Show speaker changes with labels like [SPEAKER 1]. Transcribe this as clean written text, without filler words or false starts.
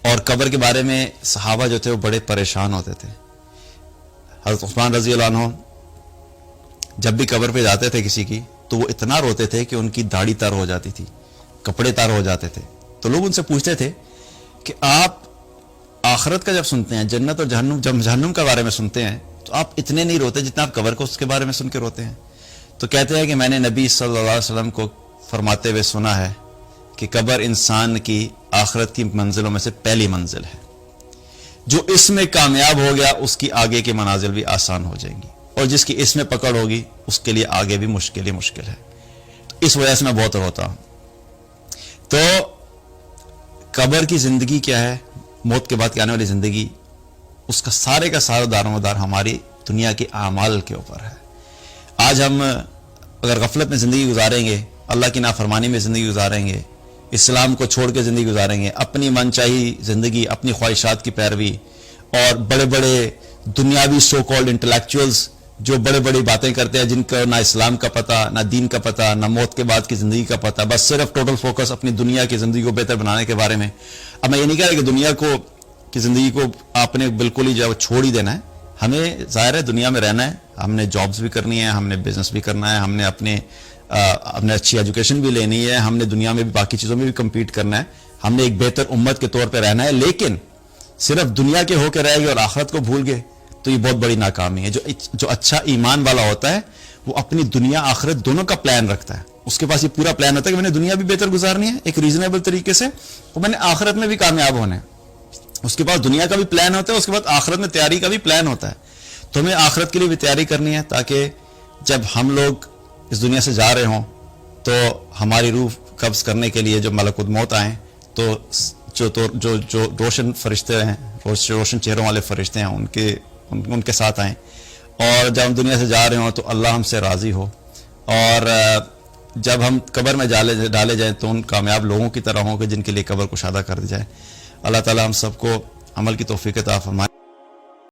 [SPEAKER 1] اور قبر کے بارے میں صحابہ جو تھے وہ بڑے پریشان ہوتے تھے. حضرت عثمان رضی اللہ عنہ جب بھی قبر پہ جاتے تھے کسی کی تو وہ اتنا روتے تھے کہ ان کی داڑھی تر ہو جاتی تھی, کپڑے تر ہو جاتے تھے. تو لوگ ان سے پوچھتے تھے کہ آپ آخرت کا جب سنتے ہیں, جنت اور جہنم کے بارے میں سنتے ہیں, تو آپ اتنے نہیں روتے جتنا آپ قبر کو اس کے بارے میں سن کے روتے ہیں. تو کہتے ہیں کہ میں نے نبی صلی اللہ علیہ وسلم کو فرماتے ہوئے سنا ہے کہ قبر انسان کی آخرت کی منزلوں میں سے پہلی منزل ہے. جو اس میں کامیاب ہو گیا اس کی آگے کی منازل بھی آسان ہو جائیں گی, اور جس کی اس میں پکڑ ہوگی اس کے لیے آگے بھی مشکل ہی مشکل ہے. تو اس وجہ سے میں بہت روتا ہوں. تو قبر کی زندگی کیا ہے, موت کے بعد کی آنے والی زندگی, اس کا سارے کا سارا دار و مدار ہماری دنیا کے اعمال کے اوپر ہے. آج ہم اگر غفلت میں زندگی گزاریں گے, اللہ کی نافرمانی میں زندگی گزاریں گے, اسلام کو چھوڑ کے زندگی گزاریں گے, اپنی من چاہی زندگی, اپنی خواہشات کی پیروی, اور بڑے بڑے دنیاوی سو کالڈ انٹلیکچوئلز جو بڑے بڑی باتیں کرتے ہیں, جن کا نہ اسلام کا پتہ, نہ دین کا پتہ, نہ موت کے بعد کی زندگی کا پتہ, بس صرف ٹوٹل فوکس اپنی دنیا کی زندگی کو بہتر بنانے کے بارے میں. اب میں یہ نہیں کہہ رہا کہ دنیا کو کی زندگی کو آپ نے بالکل ہی جو چھوڑ ہی دینا ہے. ہمیں ظاہر ہے دنیا میں رہنا ہے, ہم نے جابس بھی کرنی ہے, ہم نے بزنس بھی کرنا ہے, ہم نے اپنے اچھی ایجوکیشن بھی لینی ہے, ہم نے دنیا میں بھی باقی چیزوں میں بھی کمپیٹ کرنا ہے, ہم نے ایک بہتر امت کے طور پہ رہنا ہے. لیکن صرف دنیا کے ہو کے رہ گئے اور آخرت کو بھول گئے تو یہ بہت بڑی ناکامی ہے. جو اچھا ایمان والا ہوتا ہے وہ اپنی دنیا آخرت دونوں کا پلان رکھتا ہے. اس کے پاس یہ پورا پلان ہوتا ہے کہ میں نے دنیا بھی بہتر گزارنی ہے ایک ریزنیبل طریقے سے, اور میں نے آخرت میں بھی کامیاب ہونا ہے. اس کے پاس دنیا کا بھی پلان ہوتا ہے, اس کے بعد آخرت میں تیاری کا بھی پلان ہوتا ہے. تو ہمیں آخرت کے لیے بھی تیاری کرنی ہے, تاکہ جب ہم لوگ اس دنیا سے جا رہے ہوں تو ہماری روح قبض کرنے کے لیے جو ملک الموت آئیں تو جو روشن فرشتے ہیں, روشن چہروں والے فرشتے ہیں, ان کے ساتھ آئیں. اور جب ہم دنیا سے جا رہے ہوں تو اللہ ہم سے راضی ہو, اور جب ہم قبر میں ڈالے جائیں تو ان کامیاب لوگوں کی طرح ہوں کہ جن کے لیے قبر کشادہ کر دی جائے. اللہ تعالی ہم سب کو عمل کی توفیق عطا فرمائے.